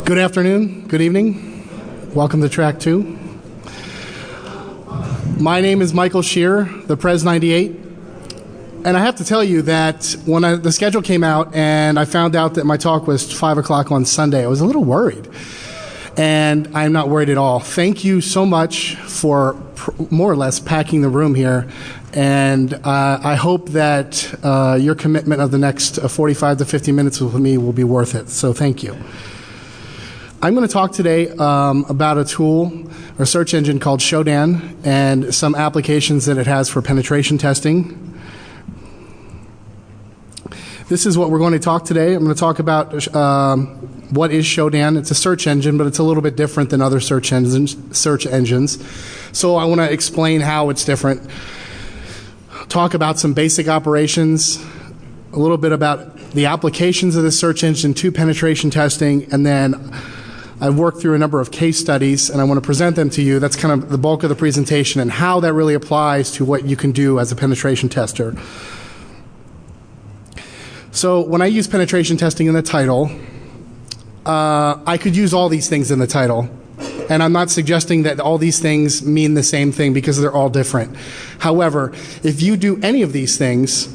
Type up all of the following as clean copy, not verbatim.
Good afternoon, good evening. Welcome to track 2. My name is Michael Schearer, the Pres 98. And I have to tell you that when the schedule came out and I found out that my talk was 5 o'clock on Sunday, I was a little worried. And I'm not worried at all. Thank you so much for more or less packing the room here. And I hope that your commitment of the next 45 to 50 minutes with me will be worth it. So thank you. I'm going to talk today about a tool or search engine called SHODAN and some applications that it has for penetration testing. This is what we're going to talk today. I'm going to talk about what is SHODAN. It's a search engine, but it's a little bit different than other search engines. So I want to explain how it's different. Talk about some basic operations, a little bit about the applications of the search engine to penetration testing, and then I've worked through a number of case studies, and I want to present them to you. That's kind of the bulk of the presentation and how that really applies to what you can do as a penetration tester. So when I use penetration testing in the title, I could use all these things in the title. And I'm not suggesting that all these things mean the same thing because they're all different. However, if you do any of these things,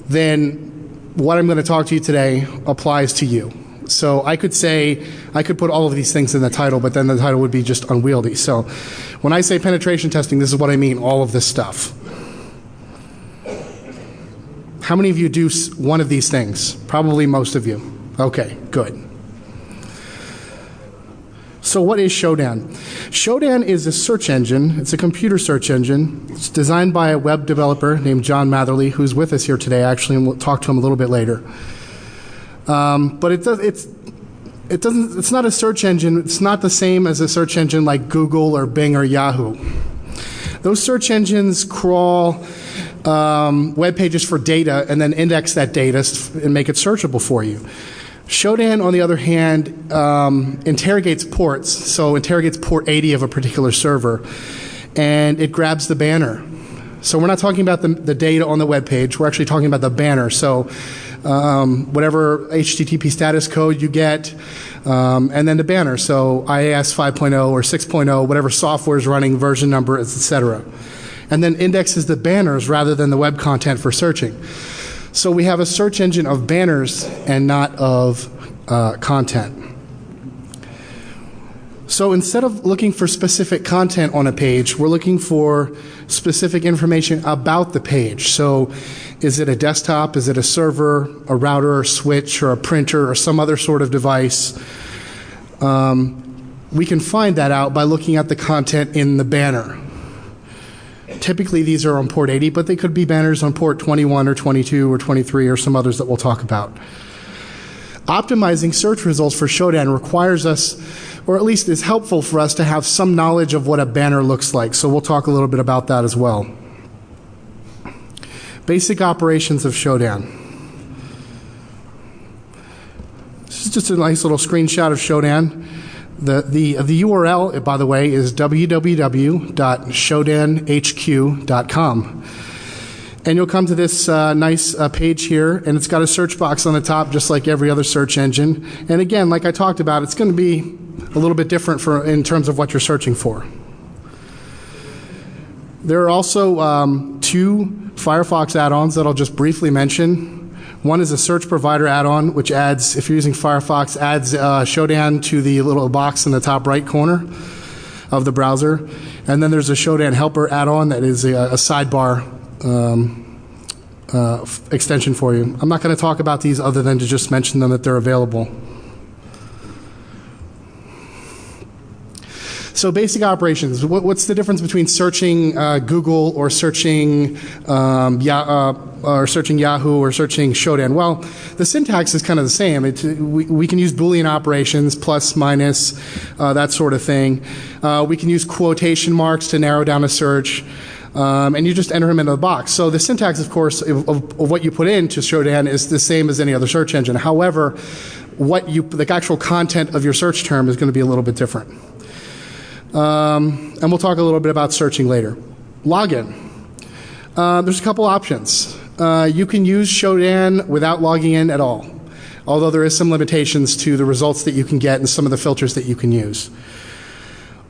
then what I'm going to talk to you today applies to you. So I could say, I could put all of these things in the title, but then the title would be just unwieldy. So when I say penetration testing, this is what I mean, all of this stuff. How many of you do one of these things? Probably most of you. Okay, good. So what is SHODAN? SHODAN is a search engine. It's a computer search engine. It's designed by a web developer named John Matherly, who's with us here today, actually, and we'll talk to him a little bit later. But it's not a search engine. It's not the same as a search engine like Google or Bing or Yahoo. Those search engines crawl web pages for data and then index that data and make it searchable for you. SHODAN, on the other hand, interrogates ports, so interrogates port 80 of a particular server, and it grabs the banner. So we're not talking about the data on the web page, we're actually talking about the banner. So whatever HTTP status code you get, and then the banner. So IAS 5.0 or 6.0, whatever software is running, version number, etc. And then indexes the banners rather than the web content for searching. So we have a search engine of banners and not of content. So instead of looking for specific content on a page, we're looking for specific information about the page. So is it a desktop, is it a server, a router, or switch, or a printer, or some other sort of device? We can find that out by looking at the content in the banner. Typically these are on port 80, but they could be banners on port 21 or 22 or 23 or some others that we'll talk about. Optimizing search results for SHODAN requires us, or at least is helpful for us to have some knowledge of what a banner looks like. So we'll talk a little bit about that as well. Basic operations of SHODAN. This is just a nice little screenshot of SHODAN. The URL, by the way, is www.shodanhq.com. And you'll come to this nice page here, and it's got a search box on the top just like every other search engine. And again, like I talked about, it's going to be a little bit different in terms of what you're searching for. There are also 2 Firefox add-ons that I'll just briefly mention. One is a search provider add-on, which adds, if you're using Firefox, adds SHODAN to the little box in the top right corner of the browser. And then there's a SHODAN helper add-on that is a sidebar extension for you. I'm not going to talk about these other than to just mention them that they're available. So basic operations. What's the difference between searching Google or searching Yahoo or searching SHODAN? Well, the syntax is kind of the same. We can use Boolean operations, plus, minus, that sort of thing. We can use quotation marks to narrow down a search. And you just enter them into the box. So the syntax, of course, of what you put into SHODAN is the same as any other search engine. However, the actual content of your search term is going to be a little bit different. And we'll talk a little bit about searching later. Login. There's a couple options. You can use SHODAN without logging in at all. although there is some limitations to the results that you can get and some of the filters that you can use.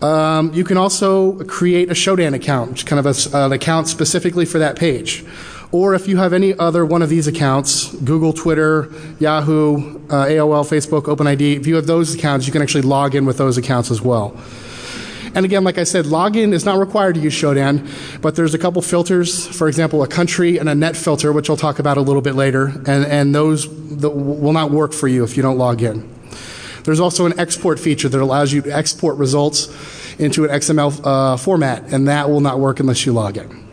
You can also create a Shodan account, which is kind of an account specifically for that page. Or if you have any other one of these accounts, Google, Twitter, Yahoo, AOL, Facebook, OpenID, if you have those accounts, you can actually log in with those accounts as well. And again, like I said, login is not required to use Shodan, but there's a couple filters, for example, a country and a net filter, which I'll talk about a little bit later, and those will not work for you if you don't log in. There's also an export feature that allows you to export results into an XML format, and that will not work unless you log in.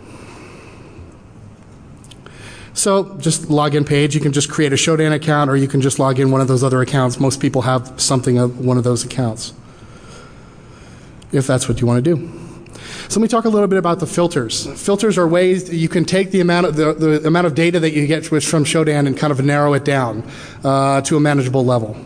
So just login page, you can just create a Shodan account, or you can just log in one of those other accounts. Most people have something of one of those accounts, if that's what you want to do. So let me talk a little bit about the filters. Filters are ways that you can take the amount of the amount of data that you get from Shodan and kind of narrow it down to a manageable level.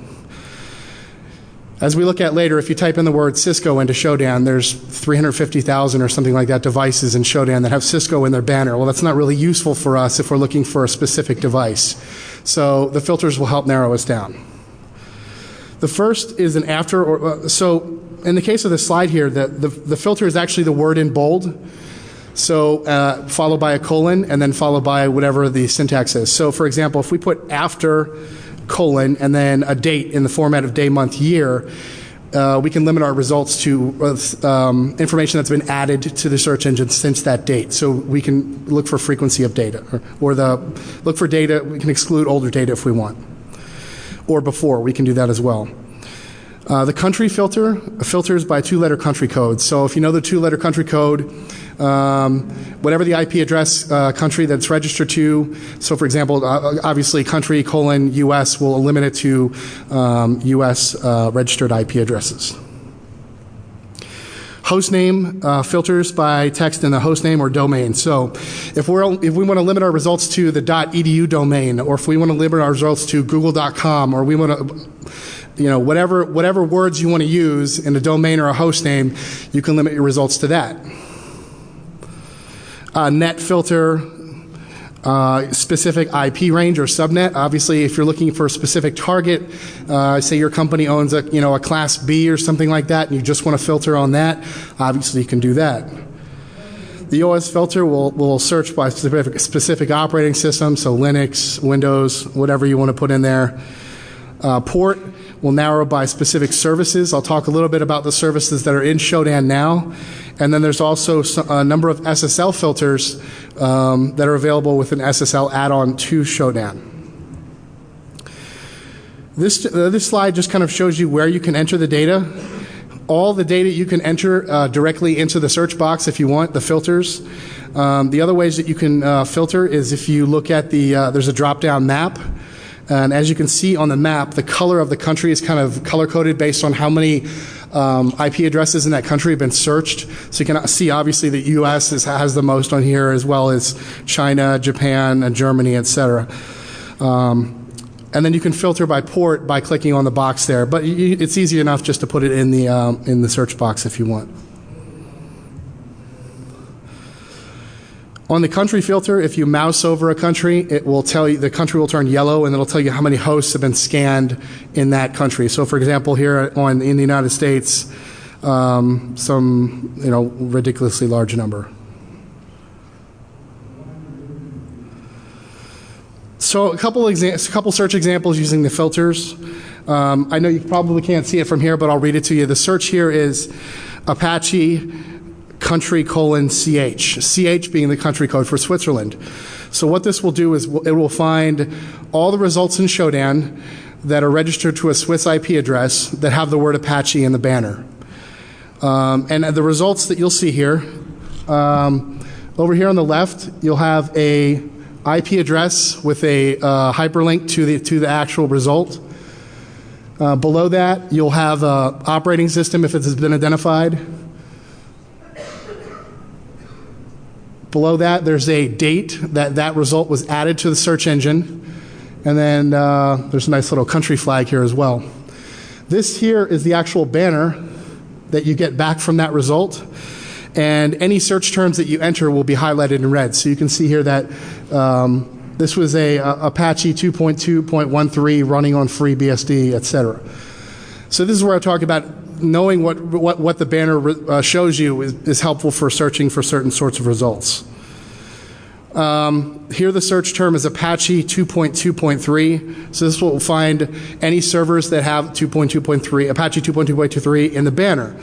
As we look at later, if you type in the word Cisco into Shodan, there's 350,000 or something like that devices in Shodan that have Cisco in their banner. Well, that's not really useful for us if we're looking for a specific device. So the filters will help narrow us down. The first is an after, so in the case of the slide here, the filter is actually the word in bold. So followed by a colon and then followed by whatever the syntax is. So for example, if we put after colon and then a date in the format of day, month, year, we can limit our results to information that's been added to the search engine since that date. So we can look for frequency of data, or look for data. We can exclude older data if we want, or before. We can do that as well. The country filter filters by two-letter country code. So if you know the two-letter country code, whatever the IP address country that's registered to, so for example, obviously country : US will limit it to US registered IP addresses. Hostname filters by text in the hostname or domain. So if we want to limit our results to the .edu domain, or if we want to limit our results to google.com, or we want to, whatever words you want to use in a domain or a host name, you can limit your results to that. Net filter, specific IP range or subnet. Obviously, if you're looking for a specific target, say your company owns a class B or something like that, and you just want to filter on that, obviously you can do that. The OS filter will search by specific operating system, so Linux, Windows, whatever you want to put in there. Port will narrow by specific services. I'll talk a little bit about the services that are in Shodan now. And then there's also a number of SSL filters that are available with an SSL add-on to Shodan. This slide just kind of shows you where you can enter the data. All the data you can enter directly into the search box if you want, the filters. The other ways that you can filter is if you look at there's a drop-down map. And as you can see on the map, the color of the country is kind of color-coded based on how many IP addresses in that country have been searched. So you can see, obviously, the U.S. has the most on here, as well as China, Japan, and Germany, etc. And then you can filter by port by clicking on the box there. But it's easy enough just to put it in the search box if you want. On the country filter, if you mouse over a country, it will tell you, the country will turn yellow, and it'll tell you how many hosts have been scanned in that country. So for example, here in the United States, some ridiculously large number. So a couple search examples using the filters. I know you probably can't see it from here, but I'll read it to you. The search here is Apache country : CH. CH being the country code for Switzerland. So what this will do is it will find all the results in Shodan that are registered to a Swiss IP address that have the word Apache in the banner. And the results that you'll see here, over here on the left, you'll have a IP address with a hyperlink to the actual result. Below that, you'll have an operating system if it has been identified. Below that, there's a date that result was added to the search engine. And then there's a nice little country flag here as well. This here is the actual banner that you get back from that result. And any search terms that you enter will be highlighted in red. So you can see here that This was a Apache 2.2.13 running on FreeBSD, etc. So this is where I talk about knowing what the banner shows you is helpful for searching for certain sorts of results. Here the search term is Apache 2.2.3. So this will find any servers that have 2.2.3, Apache 2.2.23 in the banner.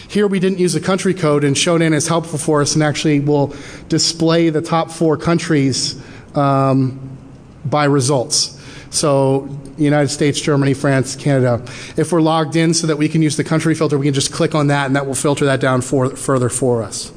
Here we didn't use a country code, and Shodan is helpful for us and actually will display the top 4 countries by results. So United States, Germany, France, Canada. If we're logged in so that we can use the country filter, we can just click on that and that will filter that down further for us.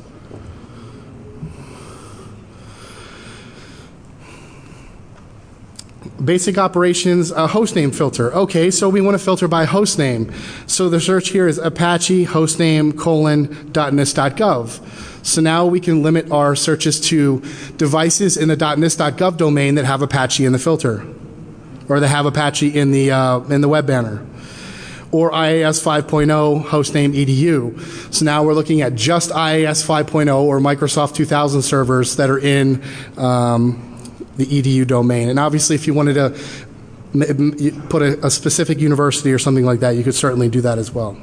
Basic operations, hostname filter. Okay, so we want to filter by hostname. So the search here is Apache hostname .nist.gov. So now we can limit our searches to devices in the .nist.gov domain that have Apache in the filter, or that have Apache in the web banner, or IAS 5.0 hostname edu. So now we're looking at just IAS 5.0 or Microsoft 2000 servers that are in the edu domain. And obviously if you wanted to put a specific university or something like that, you could certainly do that as well.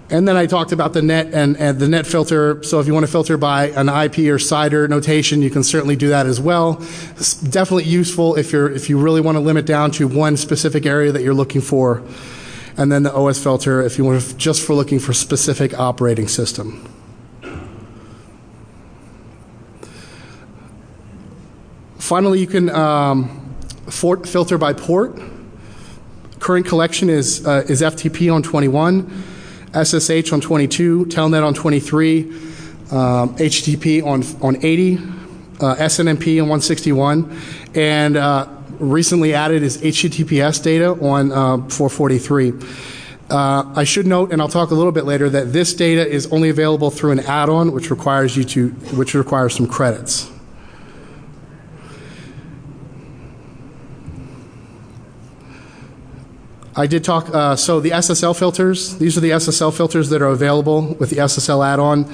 And then I talked about the net and the net filter. So if you want to filter by an IP or CIDR notation, you can certainly do that as well. It's definitely useful if you really want to limit down to one specific area that you're looking for. And then the OS filter if you want to, just for looking for specific operating system. Finally, you can filter by port. Current collection is FTP on 21, SSH on 22, Telnet on 23, HTTP on 80, SNMP on 161, and recently added is HTTPS data on 443. I should note, and I'll talk a little bit later, that this data is only available through an add-on, which requires some credits. I did talk, so the SSL filters, these are the SSL filters that are available with the SSL add-on.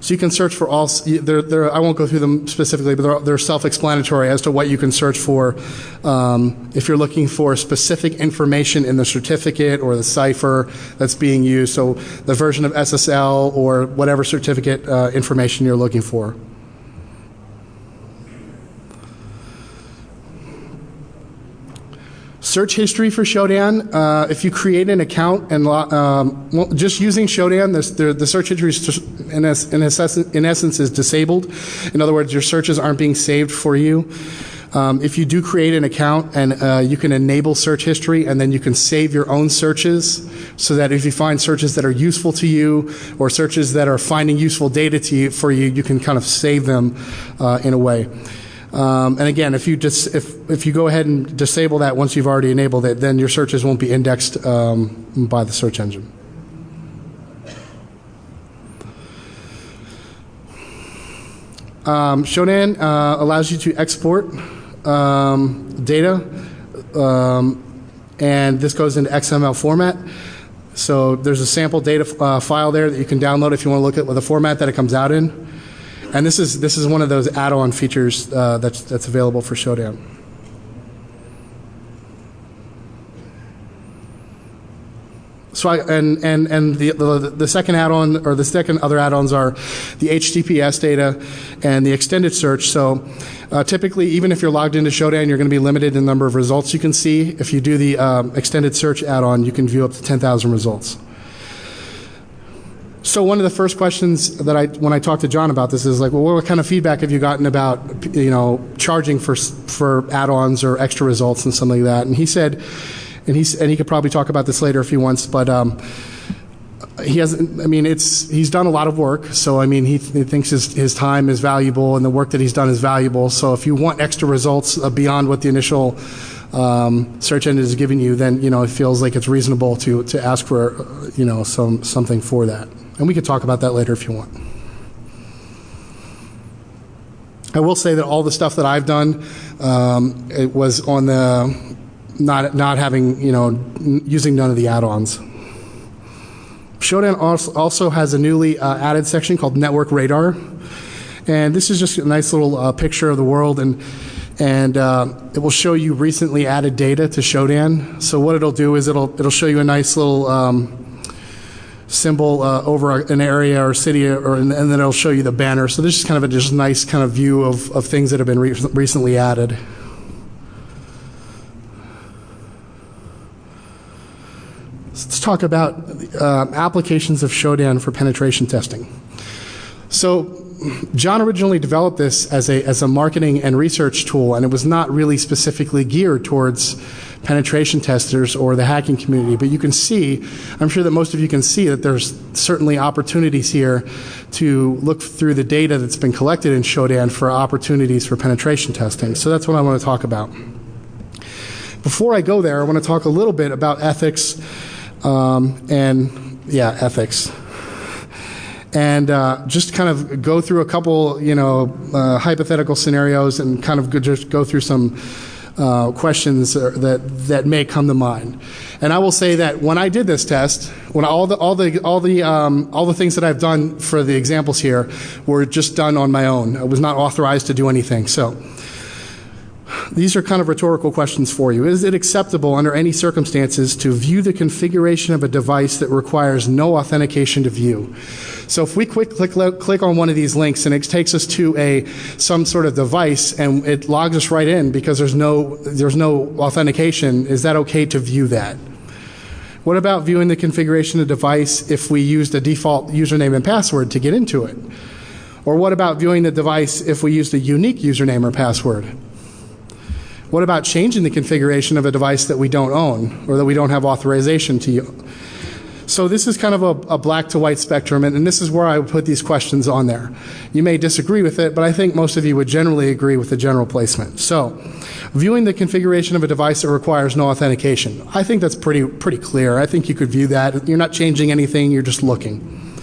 So you can search for all, I won't go through them specifically, but they're self-explanatory as to what you can search for if you're looking for specific information in the certificate or the cipher that's being used. So the version of SSL or whatever certificate information you're looking for. Search history for Shodan. If you create an account and just using Shodan, the search history is just, in essence is disabled. In other words, your searches aren't being saved for you. If you do create an account and you can enable search history, and then you can save your own searches, so that if you find searches that are useful to you or searches that are finding useful data for you, you can kind of save them in a way. And again, if you go ahead and disable that once you've already enabled it, then your searches won't be indexed by the search engine. Shodan allows you to export data, and this goes into XML format. So there's a sample data file there that you can download if you want to look at the format that it comes out in. And this is one of those add-on features that's available for Shodan. So the second add-on, or the second other add-ons, are the HTTPS data and the extended search. So typically, even if you're logged into Shodan, you're going to be limited in the number of results you can see. If you do the extended search add-on, you can view up to 10,000 results. So one of the first questions that when I talked to John about this is like, well, what kind of feedback have you gotten about, charging for add-ons or extra results and something like that? And he said, and he could probably talk about this later if he wants, but he hasn't. I mean, he's done a lot of work, so I mean, he thinks his time is valuable and the work that he's done is valuable. So if you want extra results beyond what the initial search engine is giving you, then it feels like it's reasonable to ask for something for that. And we could talk about that later if you want. I will say that all the stuff that I've done, it was on the not having, using none of the add-ons. Shodan also has a newly added section called Network Radar. And this is just a nice little picture of the world, and it will show you recently added data to Shodan. So what it'll do is it'll show you a nice little symbol over an area or city, and then it'll show you the banner. So this is kind of just a nice kind of view of things that have been recently added. Let's talk about applications of Shodan for penetration testing. So John originally developed this as a marketing and research tool, and it was not really specifically geared towards penetration testers or the hacking community. But you can see, I'm sure that most of you can see, that there's certainly opportunities here to look through the data that's been collected in Shodan for opportunities for penetration testing. So that's what I want to talk about. Before I go there, I want to talk a little bit about ethics ethics. And just kind of go through a couple, hypothetical scenarios, and kind of just go through some questions that may come to mind. And I will say that when I did this test, when all the things that I've done for the examples here were just done on my own. I was not authorized to do anything. So these are kind of rhetorical questions for you. Is it acceptable under any circumstances to view the configuration of a device that requires no authentication to view? So if we click on one of these links and it takes us to some sort of device and it logs us right in because there's no authentication, is that okay to view that? What about viewing the configuration of the device if we used a default username and password to get into it? Or what about viewing the device if we used a unique username or password? What about changing the configuration of a device that we don't own or that we don't have authorization to use? So this is kind of a black to white spectrum, and this is where I would put these questions on there. You may disagree with it, but I think most of you would generally agree with the general placement. So, viewing the configuration of a device that requires no authentication. I think that's pretty clear. I think you could view that. You're not changing anything, you're just looking.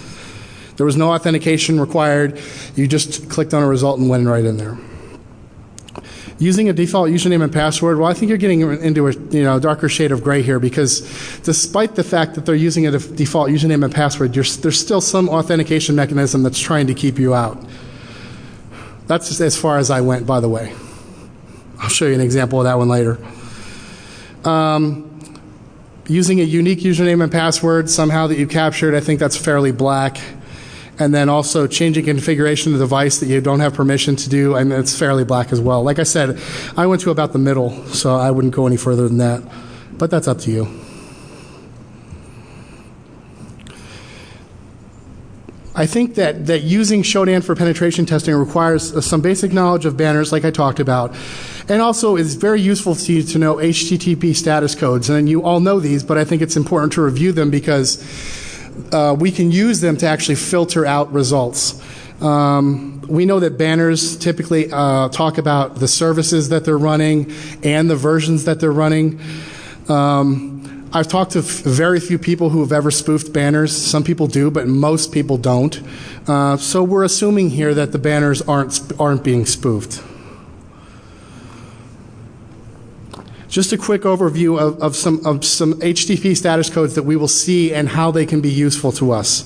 There was no authentication required. You just clicked on a result and went right in there. Using a default username and password, well, I think you're getting into a darker shade of gray here, because despite the fact that they're using a default username and password, there's still some authentication mechanism that's trying to keep you out. That's as far as I went, by the way. I'll show you an example of that one later. Using a unique username and password somehow that you captured, I think that's fairly black. And then also changing configuration of the device that you don't have permission to do, and it's fairly black as well. Like I said, I went to about the middle, so I wouldn't go any further than that. But that's up to you. I think that using Shodan for penetration testing requires some basic knowledge of banners, like I talked about, and also is very useful to you to know HTTP status codes. And you all know these, but I think it's important to review them because we can use them to actually filter out results. We know that banners typically talk about the services that they're running and the versions that they're running. I've talked to very few people who have ever spoofed banners. Some people do, but most people don't. So we're assuming here that the banners aren't being spoofed. Just a quick overview of some HTTP status codes that we will see and how they can be useful to us.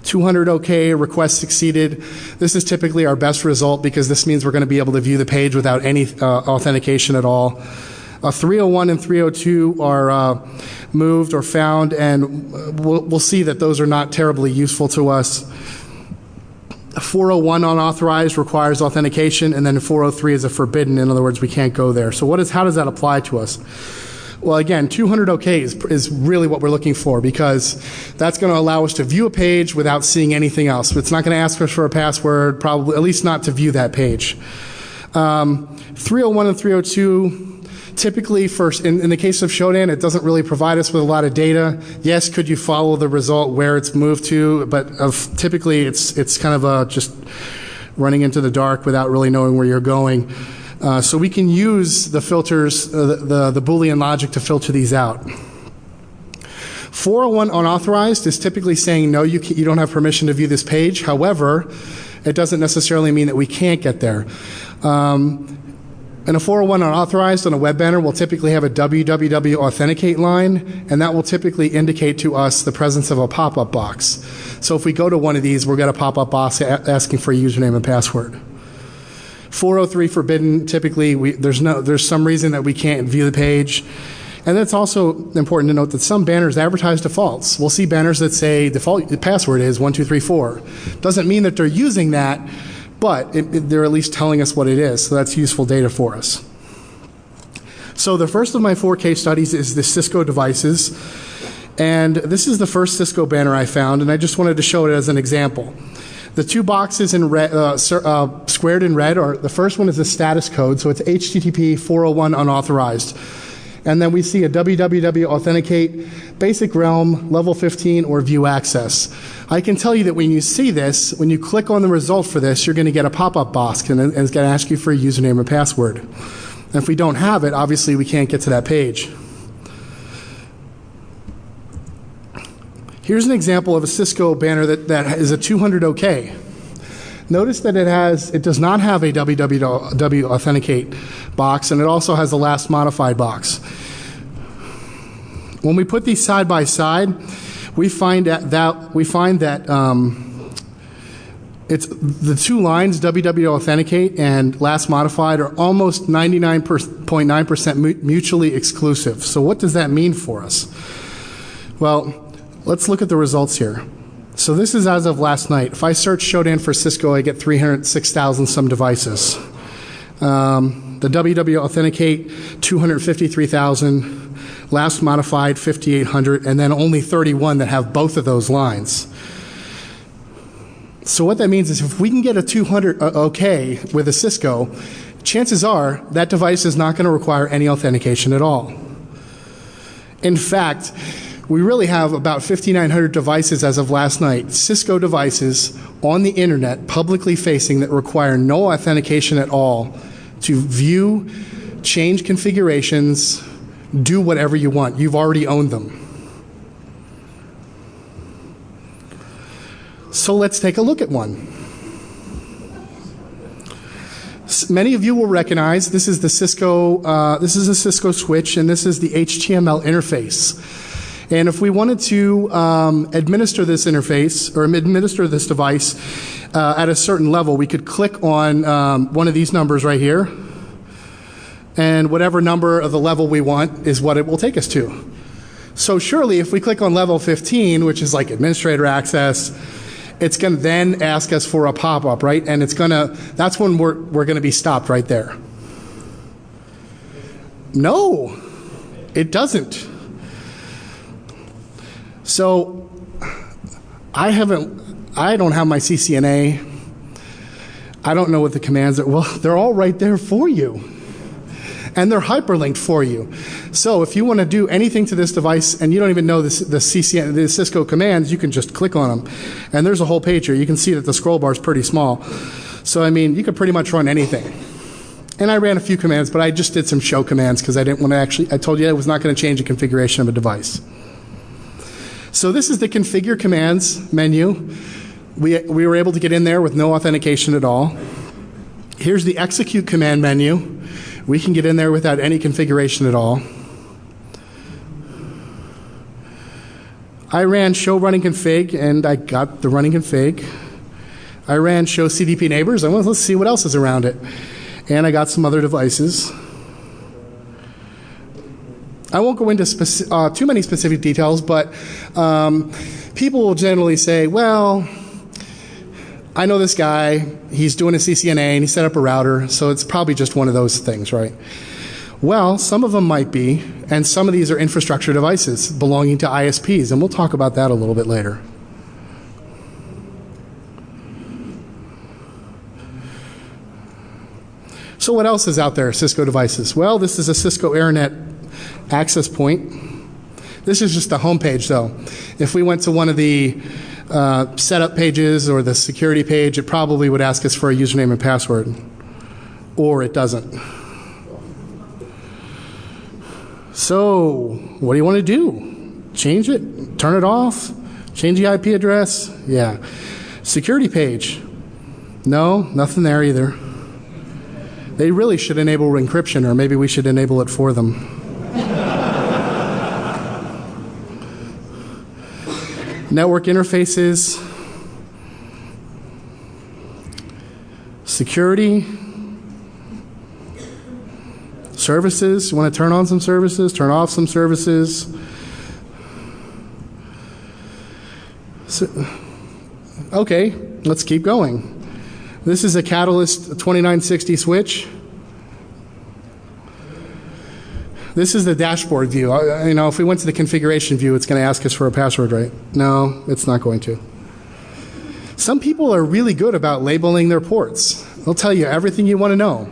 200 OK, request succeeded. This is typically our best result because this means we're going to be able to view the page without any authentication at all. 301 and 302 are moved or found, and we'll see that those are not terribly useful to us. 401 unauthorized requires authentication, and then 403 is a forbidden. In other words, we can't go there. So how does that apply to us? Well, again, 200 OK is really what we're looking for, because that's going to allow us to view a page without seeing anything else. It's not going to ask us for a password, probably, at least not to view that page. 301 and 302, typically, in the case of Shodan, it doesn't really provide us with a lot of data. Yes, could you follow the result where it's moved to, but typically it's kind of just running into the dark without really knowing where you're going. So we can use the filters, the Boolean logic to filter these out. 401 unauthorized is typically saying, no, you don't have permission to view this page. However, it doesn't necessarily mean that we can't get there. And a 401 unauthorized on a web banner will typically have a www authenticate line, and that will typically indicate to us the presence of a pop-up box. So if we go to one of these, we'll get a pop-up box asking for a username and password. 403 forbidden, typically there's some reason that we can't view the page. And it's also important to note that some banners advertise defaults. We'll see banners that say the password is 1234. Doesn't mean that they're using that, but they're at least telling us what it is, so that's useful data for us. So the first of my 4 case studies is the Cisco devices, and this is the first Cisco banner I found, and I just wanted to show it as an example. The 2 boxes in red, squared in red, the first one is the status code, so it's HTTP 401 unauthorized. And then we see a www authenticate, basic realm, level 15, or view access. I can tell you that when you see this, when you click on the result for this, you're going to get a pop-up box, and it's going to ask you for a username and password. And if we don't have it, obviously we can't get to that page. Here's an example of a Cisco banner that is a 200 OK. Notice that it does not have a www authenticate box, and it also has the last modified box. When we put these side by side, we find that it's the 2 lines, www authenticate and last modified, are almost 99.9% mutually exclusive. So what does that mean for us? Well, let's look at the results here. So this is as of last night. If I search Shodan for Cisco, I get 306,000 some devices. The www authenticate, 253,000. Last modified, 5,800. And then only 31 that have both of those lines. So what that means is if we can get a 200 OK with a Cisco, chances are that device is not going to require any authentication at all. In fact, we really have about 5,900 devices as of last night, Cisco devices on the internet, publicly facing, that require no authentication at all to view, change configurations, do whatever you want. You've already owned them. So let's take a look at one. Many of you will recognize this is the Cisco, this is a Cisco switch, and this is the HTML interface. And if we wanted to administer this interface or administer this device at a certain level, we could click on one of these numbers right here, and whatever number of the level we want is what it will take us to. So surely if we click on level 15, which is like administrator access, it's going to then ask us for a pop-up, right? And it's going to, that's when we're going to be stopped right there. No, it doesn't. So I don't have my CCNA. I don't know what the commands are. Well, they're all right there for you. And they're hyperlinked for you. So if you want to do anything to this device and you don't even know the Cisco commands, you can just click on them. And there's a whole page here. You can see that the scroll bar is pretty small. So I mean, you could pretty much run anything. And I ran a few commands, but I just did some show commands because I didn't want to actually, I told you I was not going to change the configuration of a device. So this is the configure commands menu. We were able to get in there with no authentication at all. Here's the execute command menu. We can get in there without any configuration at all. I ran show running config, and I got the running config. I ran show CDP neighbors. Let's see what else is around it. And I got some other devices. I won't go into too many specific details, but people will generally say, well, I know this guy, he's doing a CCNA and he set up a router, so it's probably just one of those things, right? Well, some of them might be, and some of these are infrastructure devices belonging to ISPs, and we'll talk about that a little bit later. So what else is out there, Cisco devices? Well, this is a Cisco AirNet access point. This is just the home page, though. If we went to one of the setup pages or the security page, it probably would ask us for a username and password, or it doesn't. So what do you want to do? Change it? Turn it off? Change the IP address? Yeah. Security page. No, nothing there either. They really should enable encryption, or maybe we should enable it for them. Network interfaces, security, services. You want to turn on some services, turn off some services. Okay, let's keep going. This is a Catalyst 2960 switch. This is the dashboard view. If we went to the configuration view, it's going to ask us for a password, right? No, it's not going to. Some people are really good about labeling their ports. They'll tell you everything you want to know,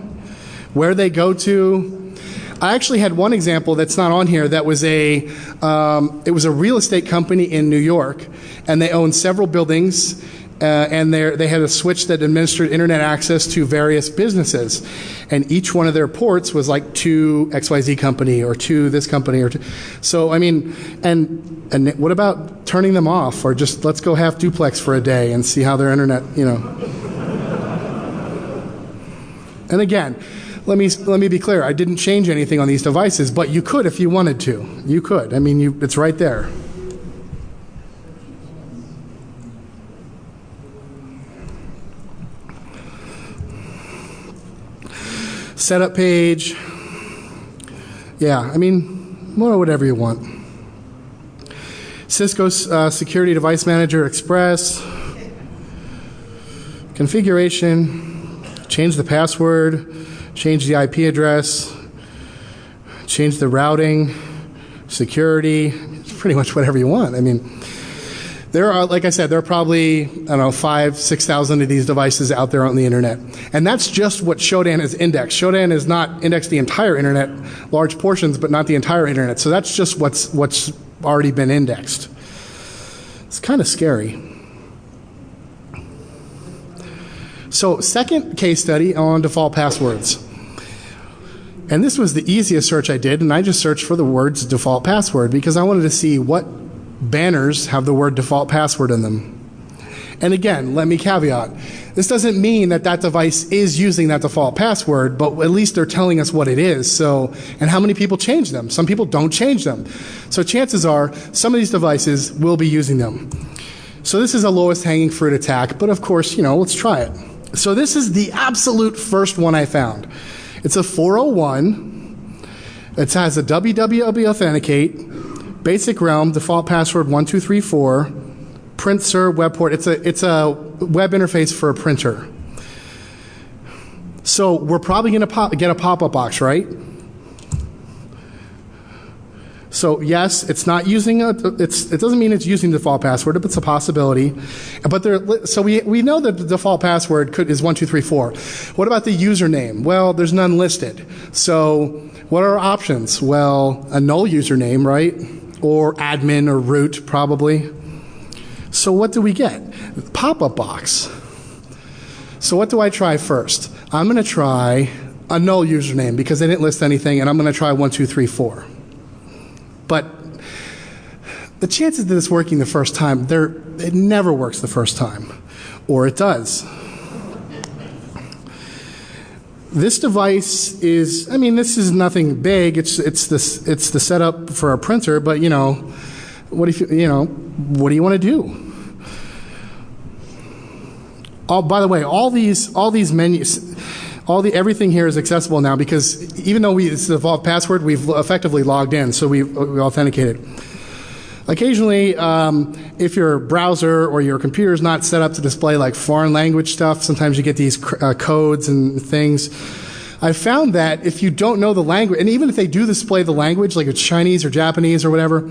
where they go to. I actually had one example that's not on here that was it was a real estate company in New York, and they owned several buildings, and they had a switch that administered internet access to various businesses, and each one of their ports was like to XYZ company or to this company or to, so I mean, and what about turning them off, or just let's go half duplex for a day and see how their internet, And again, let me be clear. I didn't change anything on these devices, but you could if you wanted to. You could. I mean, it's right there. Setup page. Yeah, I mean, whatever you want. Cisco's Security Device Manager Express. Configuration. Change the password. Change the IP address, change the routing, security, pretty much whatever you want. I mean, there are, like I said, there are probably, 5,000, 6,000 of these devices out there on the internet. And that's just what Shodan is indexed. Shodan is not indexed the entire internet, large portions, but not the entire internet. So that's just what's already been indexed. It's kind of scary. So, second case study on default passwords. And this was the easiest search I did, and I just searched for the words default password because I wanted to see what banners have the word default password in them. And again, let me caveat, this doesn't mean that that device is using that default password, but at least they're telling us what it is. So, and how many people change them? Some people don't change them. So chances are some of these devices will be using them. So this is a lowest hanging fruit attack, but of course, let's try it. So this is the absolute first one I found. It's a 401. It has a www authenticate, basic realm, default password 1234, print sir web port. It's a web interface for a printer. So we're probably going to get a pop-up box, right? So yes, it's not using it doesn't mean it's using the default password, but it's a possibility. But so we know that the default password is 1234. What about the username? Well, there's none listed. So what are our options? Well, a null username, right? Or admin or root, probably. So what do we get? Pop-up box. So what do I try first? I'm going to try a null username because they didn't list anything, and I'm going to try 1234. But the chances of this working the first time, it never works the first time. Or it does. This device is, this is nothing big. It's the setup for a printer, but what do you want to do? Oh, by the way, all these menus, everything here is accessible now because even though it's the default password, we've effectively logged in, so we authenticated. Occasionally, if your browser or your computer is not set up to display like foreign language stuff, sometimes you get these codes and things. I found that if you don't know the language, and even if they do display the language, like it's Chinese or Japanese or whatever,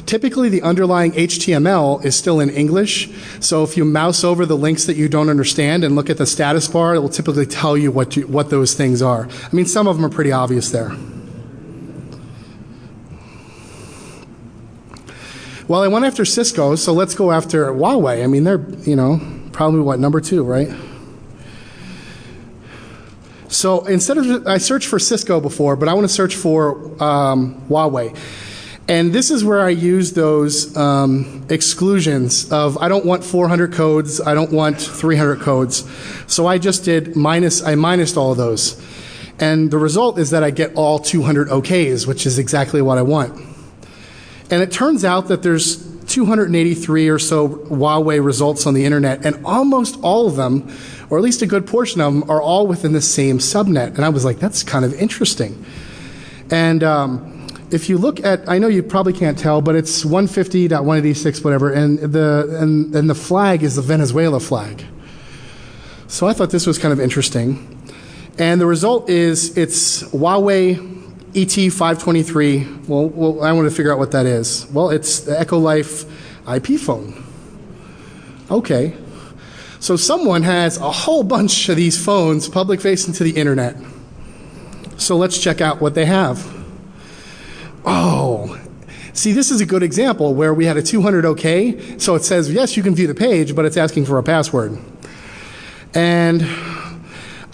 typically the underlying HTML is still in English. So if you mouse over the links that you don't understand and look at the status bar, it will typically tell you what those things are. Some of them are pretty obvious there. Well, I went after Cisco, so let's go after Huawei. They're, probably number 2, right? So I searched for Cisco before, but I want to search for Huawei. And this is where I use those exclusions of I don't want 400 codes, I don't want 300 codes. So I just did I minused all of those. And the result is that I get all 200 OKs, which is exactly what I want. And it turns out that there's 283 or so Huawei results on the internet, and almost all of them, or at least a good portion of them, are all within the same subnet. And I was like, that's kind of interesting. And if you look at, I know you probably can't tell, but it's 150.186, whatever, and the flag is the Venezuela flag. So I thought this was kind of interesting. And the result is it's Huawei ET523. Well, I want to figure out what that is. Well, it's the EchoLife IP phone. Okay. So someone has a whole bunch of these phones public facing to the internet. So let's check out what they have. Oh, see, this is a good example where we had a 200 OK. So it says, yes, you can view the page, but it's asking for a password. And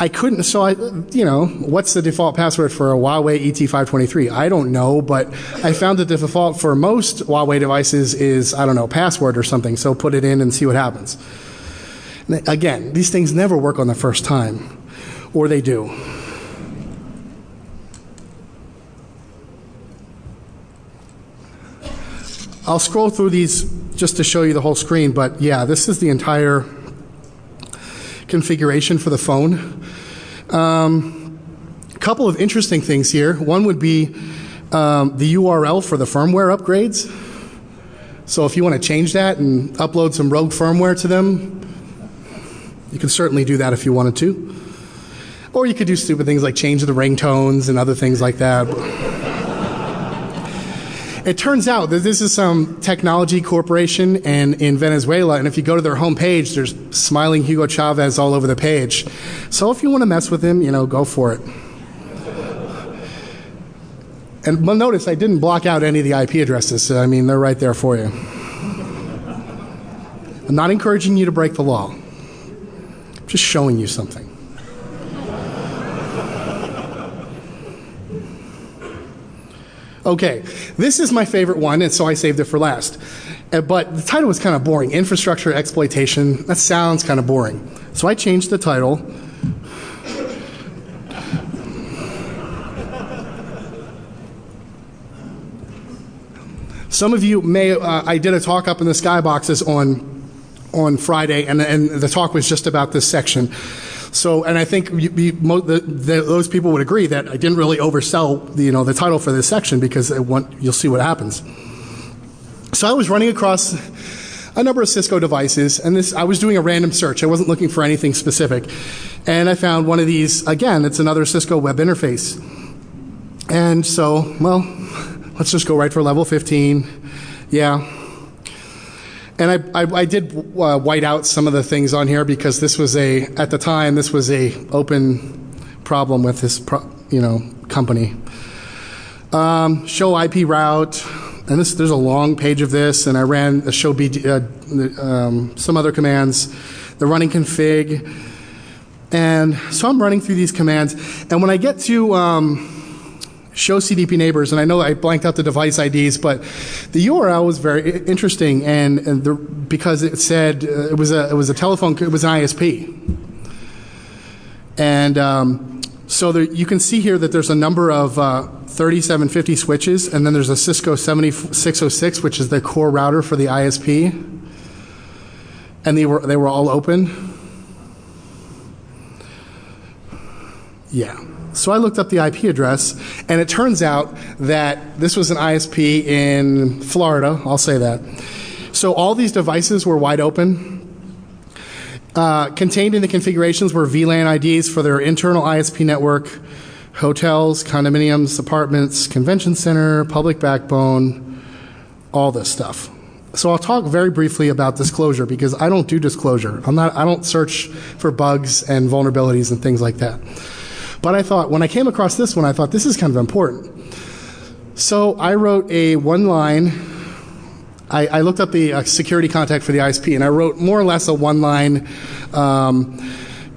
I couldn't, so what's the default password for a Huawei ET523? I don't know, but I found that the default for most Huawei devices is, I don't know, password or something, so put it in and see what happens. Again, these things never work on the first time, or they do. I'll scroll through these just to show you the whole screen, but yeah, this is the entire configuration for the phone. Couple of interesting things here. One would be the URL for the firmware upgrades. So if you want to change that and upload some rogue firmware to them, you can certainly do that if you wanted to. Or you could do stupid things like change the ringtones and other things like that. It turns out that this is some technology corporation in Venezuela, and if you go to their homepage, there's smiling Hugo Chavez all over the page. So if you want to mess with him, go for it. And well, notice I didn't block out any of the IP addresses. So, they're right there for you. I'm not encouraging you to break the law. I'm just showing you something. Okay, this is my favorite one, and so I saved it for last. But the title was kind of boring. Infrastructure exploitation, that sounds kind of boring. So I changed the title. Some of you may, I did a talk up in the skyboxes on Friday, and the talk was just about this section. So, and I think those people would agree that I didn't really oversell the title for this section, because you'll see what happens. So I was running across a number of Cisco devices, and I was doing a random search. I wasn't looking for anything specific. And I found one of these. Again, it's another Cisco web interface. And so, well, let's just go right for level 15. Yeah. And I did white out some of the things on here, because this was at the time, this was a open problem with this company. Show IP route, and there's a long page of this, and I ran the show some other commands, the running config, and so I'm running through these commands, and when I get to show CDP neighbors, and I know I blanked out the device IDs, but the URL was very interesting, because it said it was a telephone, it was an ISP, and so you can see here that there's a number of 3750 switches, and then there's a Cisco 7606, which is the core router for the ISP, and they were all open. Yeah. So I looked up the IP address, and it turns out that this was an ISP in Florida, I'll say that. So all these devices were wide open. Contained in the configurations were VLAN IDs for their internal ISP network, hotels, condominiums, apartments, convention center, public backbone, all this stuff. So I'll talk very briefly about disclosure, because I don't do disclosure. I don't search for bugs and vulnerabilities and things like that. But I thought, when I came across this one, I thought this is kind of important. So I wrote a one-line, I looked up the security contact for the ISP, and I wrote more or less a one-line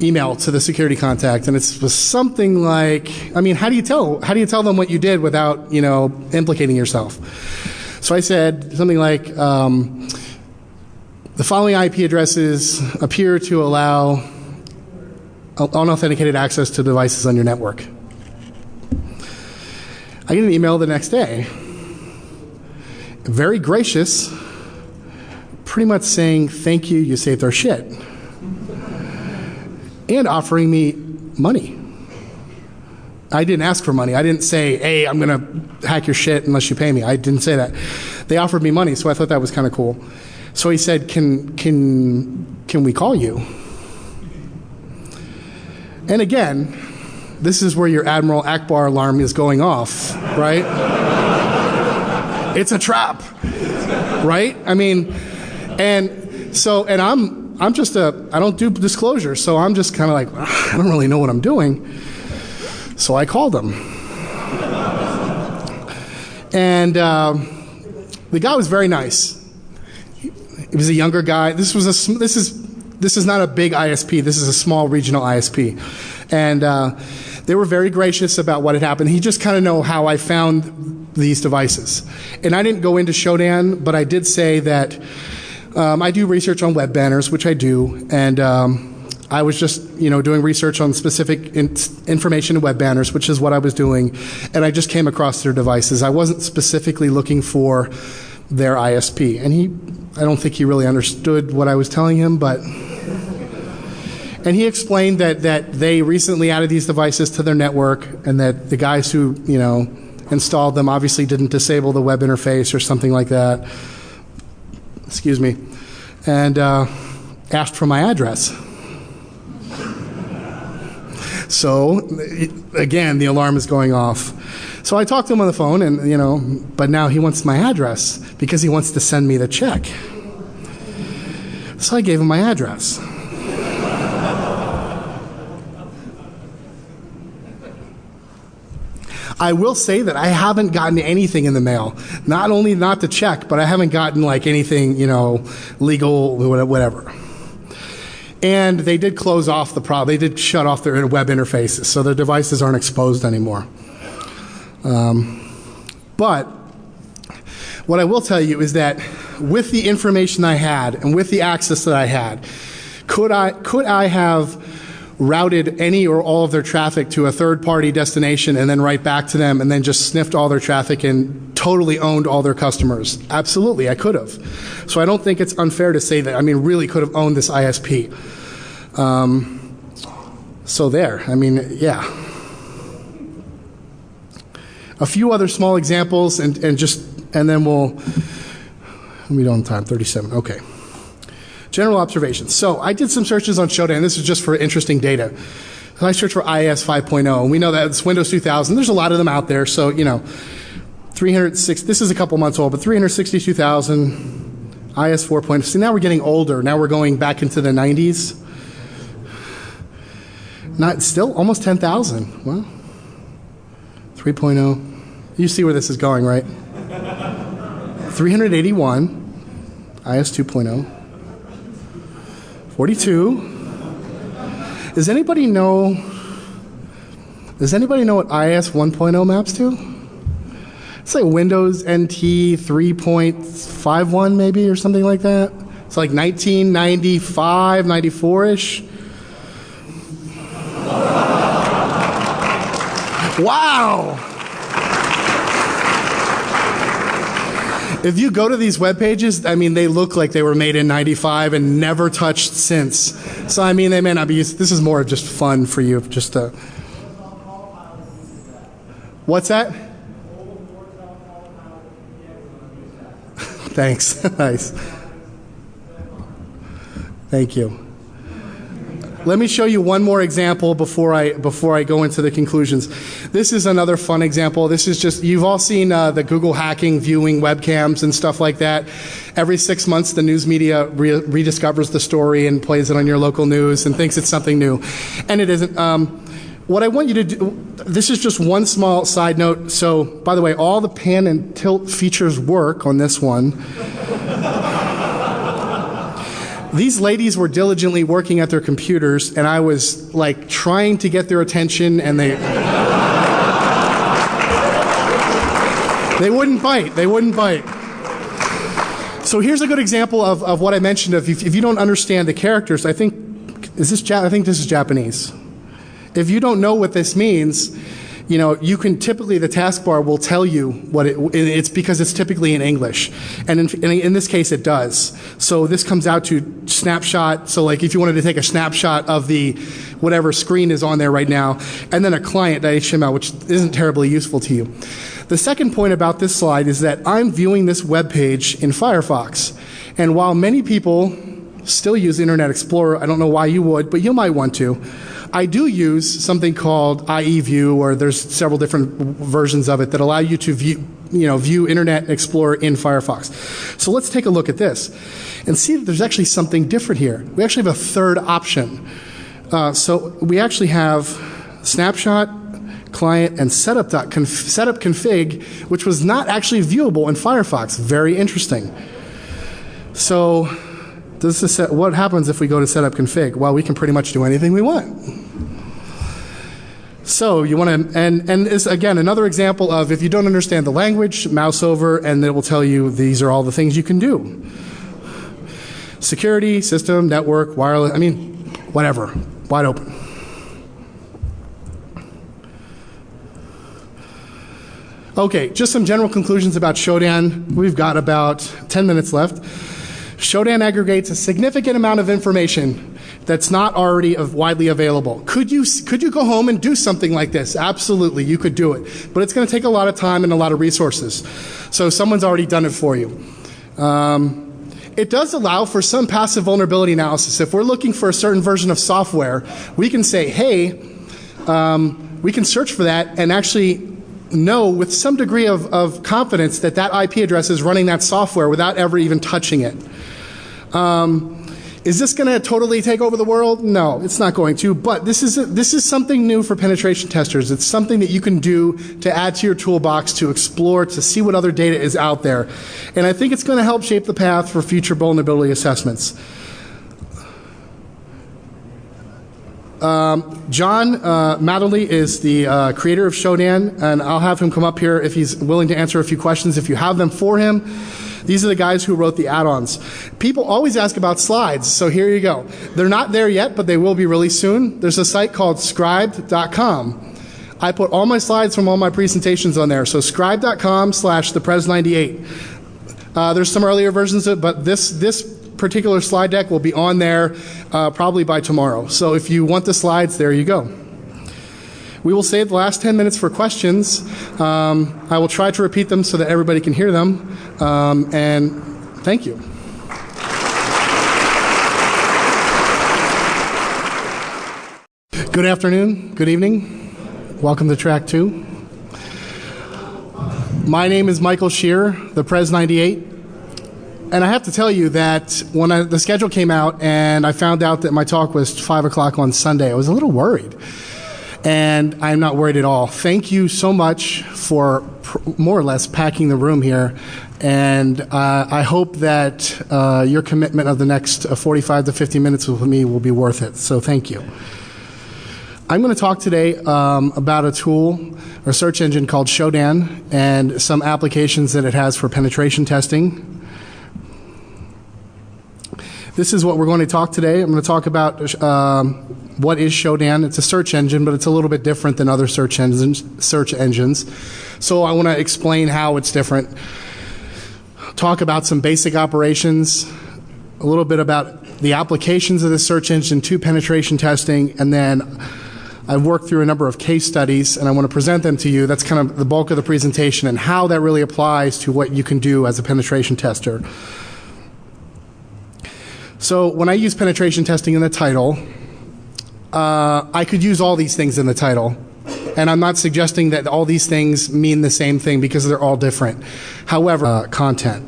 email to the security contact, and it was something like, how do you tell them what you did without, implicating yourself? So I said something like, the following IP addresses appear to allow unauthenticated access to devices on your network. I get an email the next day, very gracious, pretty much saying, thank you, you saved our shit, and offering me money. I didn't ask for money. I didn't say, hey, I'm going to hack your shit unless you pay me. I didn't say that. They offered me money, so I thought that was kind of cool. So he said, can we call you? And again, this is where your Admiral Akbar alarm is going off, right? It's a trap, right? I mean, and I'm just I don't do disclosure, so I'm just kind of like, I don't really know what I'm doing. So I called him. And the guy was very nice. He was a younger guy. This is not a big ISP. This is a small regional ISP. And they were very gracious about what had happened. He just kind of know how I found these devices. And I didn't go into Shodan, but I did say that I do research on web banners, which I do. And I was just, doing research on specific information in web banners, which is what I was doing. And I just came across their devices. I wasn't specifically looking for their ISP. And I don't think he really understood what I was telling him, and he explained that they recently added these devices to their network, and that the guys who, installed them obviously didn't disable the web interface or something like that. Excuse me. And asked for my address. So, again, the alarm is going off. So I talked to him on the phone, and, but now he wants my address because he wants to send me the check. So I gave him my address. I will say that I haven't gotten anything in the mail. Not only not the check, but I haven't gotten anything, legal, whatever. And they did close off the problem. They did shut off their web interfaces, so their devices aren't exposed anymore. But what I will tell you is that with the information I had and with the access that I had, could I have routed any or all of their traffic to a third-party destination and then right back to them and then just sniffed all their traffic and totally owned all their customers? Absolutely, I could have. So I don't think it's unfair to say that. Really could have owned this ISP. So there, yeah. A few other small examples and then we don't have time, 37, okay. General observations. So I did some searches on Shodan. This is just for interesting data. I searched for IIS 5.0, and we know that it's Windows 2000. There's a lot of them out there, so, 306, this is a couple months old, but 362,000, IS 4.0. See, now we're getting older. Now we're going back into the 90s. Still almost 10,000. Well, 3.0. You see where this is going, right? 381, IS 2.0. 42. Does anybody know what IS 1.0 maps to? It's like Windows NT 3.51 maybe or something like that. It's like 1995, 94-ish. Wow! If you go to these web pages, they look like they were made in 95 and never touched since. So, they may not be used. This is more just fun for you, just to... What's that? Thanks. Nice. Thank you. Let me show you one more example before I go into the conclusions. This is another fun example. This is just, you've all seen the Google hacking, viewing webcams and stuff like that. Every 6 months, the news media rediscovers the story and plays it on your local news and thinks it's something new. And it isn't. What I want you to do, this is just one small side note. So, by the way, all the pan and tilt features work on this one. These ladies were diligently working at their computers, and I was trying to get their attention, and they wouldn't bite. They wouldn't bite. So here's a good example of what I mentioned. If you don't understand the characters, I think this is Japanese. If you don't know what this means, you know, you can typically, the taskbar will tell you what it's because it's typically in English. And in this case, it does. So this comes out to snapshot. So like if you wanted to take a snapshot of the whatever screen is on there right now, and then a client.html, which isn't terribly useful to you. The second point about this slide is that I'm viewing this web page in Firefox. And while many people still use Internet Explorer, I don't know why you would, but you might want to. I do use something called IE View, or there's several different versions of it that allow you to view Internet Explorer in Firefox. So let's take a look at this and see that there's actually something different here. We actually have a third option. So we actually have snapshot, client, and setup config, which was not actually viewable in Firefox. Very interesting. So what happens if we go to setup config? Well, we can pretty much do anything we want. So you want to, and is again another example of if you don't understand the language, mouse over, and it will tell you these are all the things you can do. Security, system, network, wireless, I mean, whatever, wide open. Okay, just some general conclusions about Shodan. We've got about 10 minutes left. Shodan aggregates a significant amount of information that's not already widely available. Could you go home and do something like this? Absolutely, you could do it. But it's going to take a lot of time and a lot of resources. So someone's already done it for you. It does allow for some passive vulnerability analysis. If we're looking for a certain version of software, we can say, hey, we can search for that and actually know with some degree of confidence that that IP address is running that software without ever even touching it. Is this going to totally take over the world? No, it's not going to. But this is something new for penetration testers. It's something that you can do to add to your toolbox, to explore, to see what other data is out there. And I think it's going to help shape the path for future vulnerability assessments. John Matherly is the creator of Shodan, and I'll have him come up here if he's willing to answer a few questions if you have them for him. These are the guys who wrote the add-ons. People always ask about slides, so here you go. They're not there yet, but they will be really soon. There's a site called scribed.com. I put all my slides from all my presentations on there, so scribed.com/thepres98. There's some earlier versions of it, but this particular slide deck will be on there probably by tomorrow. So if you want the slides, there you go. We will save the last 10 minutes for questions. I will try to repeat them so that everybody can hear them. And thank you. Good afternoon, good evening. Welcome to track 2. My name is Michael Schearer, the Pres98. And I have to tell you that when the schedule came out and I found out that my talk was 5 o'clock on Sunday, I was a little worried. And I'm not worried at all. Thank you so much for more or less packing the room here. And I hope that your commitment of the next 45 to 50 minutes with me will be worth it. So thank you. I'm going to talk today about a tool or search engine called Shodan and some applications that it has for penetration testing. This is what we're going to talk today. I'm going to talk about what is Shodan. It's a search engine, but it's a little bit different than other search engines. So I want to explain how it's different. Talk about some basic operations, a little bit about the applications of the search engine to penetration testing, and then I've worked through a number of case studies, and I want to present them to you. That's kind of the bulk of the presentation and how that really applies to what you can do as a penetration tester. So when I use penetration testing in the title, I could use all these things in the title. And I'm not suggesting that all these things mean the same thing because they're all different. However, content.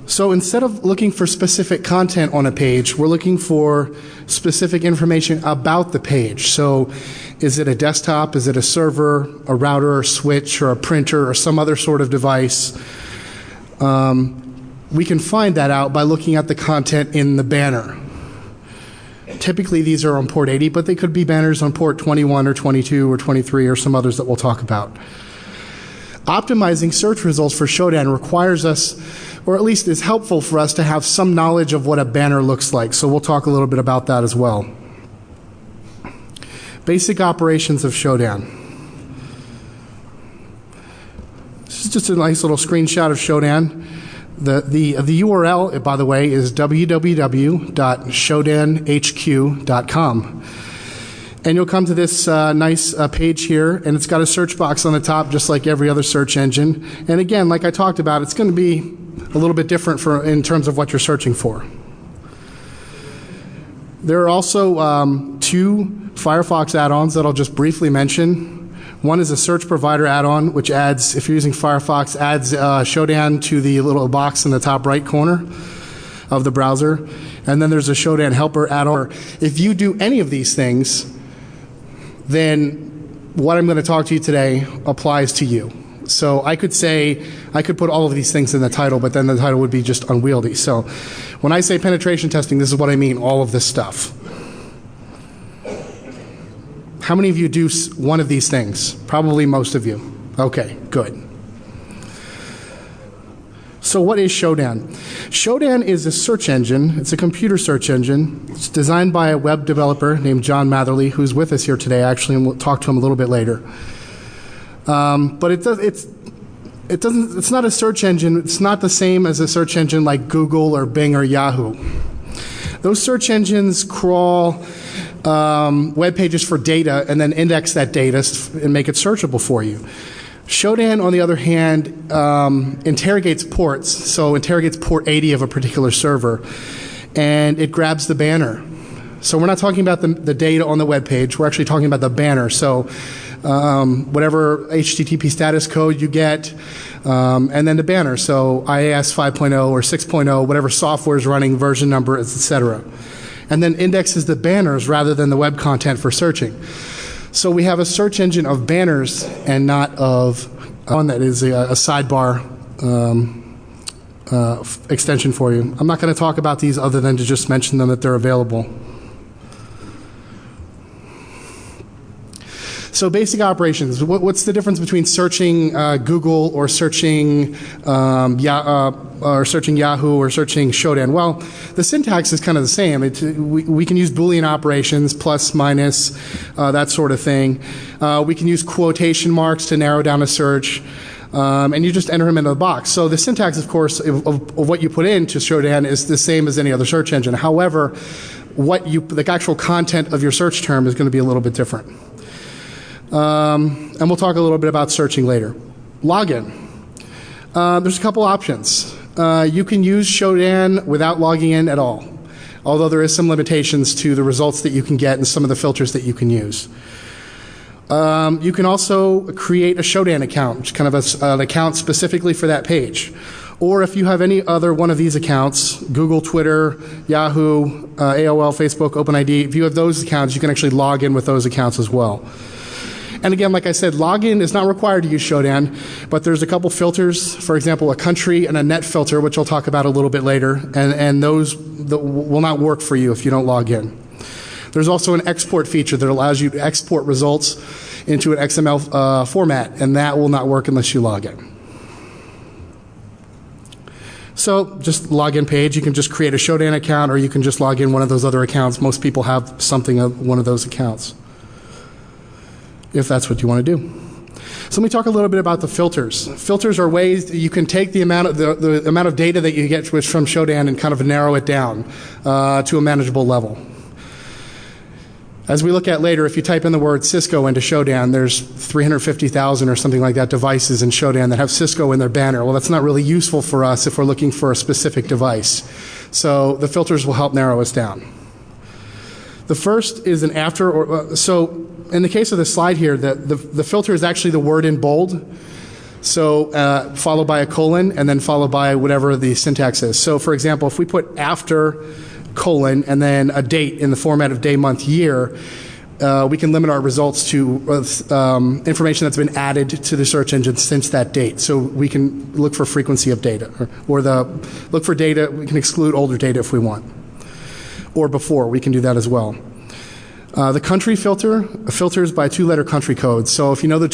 So instead of looking for specific content on a page, we're looking for specific information about the page. So is it a desktop? Is it a server, a router, or switch, or a printer, or some other sort of device? We can find that out by looking at the content in the banner. Typically these are on port 80, but they could be banners on port 21 or 22 or 23 or some others that we'll talk about. Optimizing search results for Shodan requires us, or at least is helpful for us to have some knowledge of what a banner looks like. So we'll talk a little bit about that as well. Basic operations of SHODAN. This is just a nice little screenshot of SHODAN. The URL, by the way, is www.shodanhq.com. And you'll come to this nice page here, and it's got a search box on the top, just like every other search engine. And again, like I talked about, it's going to be a little bit different in terms of what you're searching for. There are also two Firefox add-ons that I'll just briefly mention. One is a search provider add-on, which adds, if you're using Firefox, adds SHODAN to the little box in the top right corner of the browser. And then there's a SHODAN helper add-on. If you do any of these things, then what I'm going to talk to you today applies to you. So I could say, I could put all of these things in the title, but then the title would be just unwieldy. So when I say penetration testing, this is what I mean, all of this stuff. How many of you do one of these things? Probably most of you. Okay, good. So what is SHODAN? SHODAN is a search engine. It's a computer search engine. It's designed by a web developer named John Matherly, who's with us here today, actually, and we'll talk to him a little bit later. But it's not a search engine. It's not the same as a search engine like Google or Bing or Yahoo. Those search engines crawl web pages for data and then index that data and make it searchable for you. SHODAN, on the other hand, interrogates ports, so interrogates port 80 of a particular server, and it grabs the banner. So we're not talking about the data on the web page, we're actually talking about the banner. So whatever HTTP status code you get, and then the banner. So IIS 5.0 or 6.0, whatever software is running, version number, etc. And then indexes the banners rather than the web content for searching. So we have a search engine of banners and not of one that is a sidebar extension for you. I'm not going to talk about these other than to just mention them that they're available. So basic operations. What's the difference between searching Google or searching Yahoo or searching SHODAN? Well, the syntax is kind of the same. We can use Boolean operations, plus, minus, that sort of thing. We can use quotation marks to narrow down a search. And you just enter them into the box. So the syntax, of course, of what you put into SHODAN is the same as any other search engine. However, the actual content of your search term is going to be a little bit different. And we'll talk a little bit about searching later. Login. There's a couple options. You can use SHODAN without logging in at all, although there is some limitations to the results that you can get and some of the filters that you can use. You can also create a SHODAN account, which is kind of an account specifically for that page. Or if you have any other one of these accounts, Google, Twitter, Yahoo, AOL, Facebook, OpenID, if you have those accounts, you can actually log in with those accounts as well. And again, like I said, login is not required to use SHODAN, but there's a couple filters, for example, a country and a net filter, which I'll talk about a little bit later, and those will not work for you if you don't log in. There's also an export feature that allows you to export results into an XML format, and that will not work unless you log in. So just login page, you can just create a SHODAN account, or you can just log in one of those other accounts. Most people have something of one of those accounts, if that's what you want to do. So let me talk a little bit about the filters. Filters are ways that you can take the amount of the amount of data that you get from SHODAN and kind of narrow it down to a manageable level. As we look at later, if you type in the word Cisco into SHODAN, there's 350,000 or something like that devices in SHODAN that have Cisco in their banner. Well, that's not really useful for us if we're looking for a specific device. So the filters will help narrow us down. The first is an after, so in the case of the slide here, the filter is actually the word in bold, so followed by a colon, and then followed by whatever the syntax is. So for example, if we put after colon and then a date in the format of day, month, year, we can limit our results to information that's been added to the search engine since that date. So we can look for frequency of data, or look for data, we can exclude older data if we want. Or before, we can do that as well. The country filter filters by two-letter country codes. So if you know the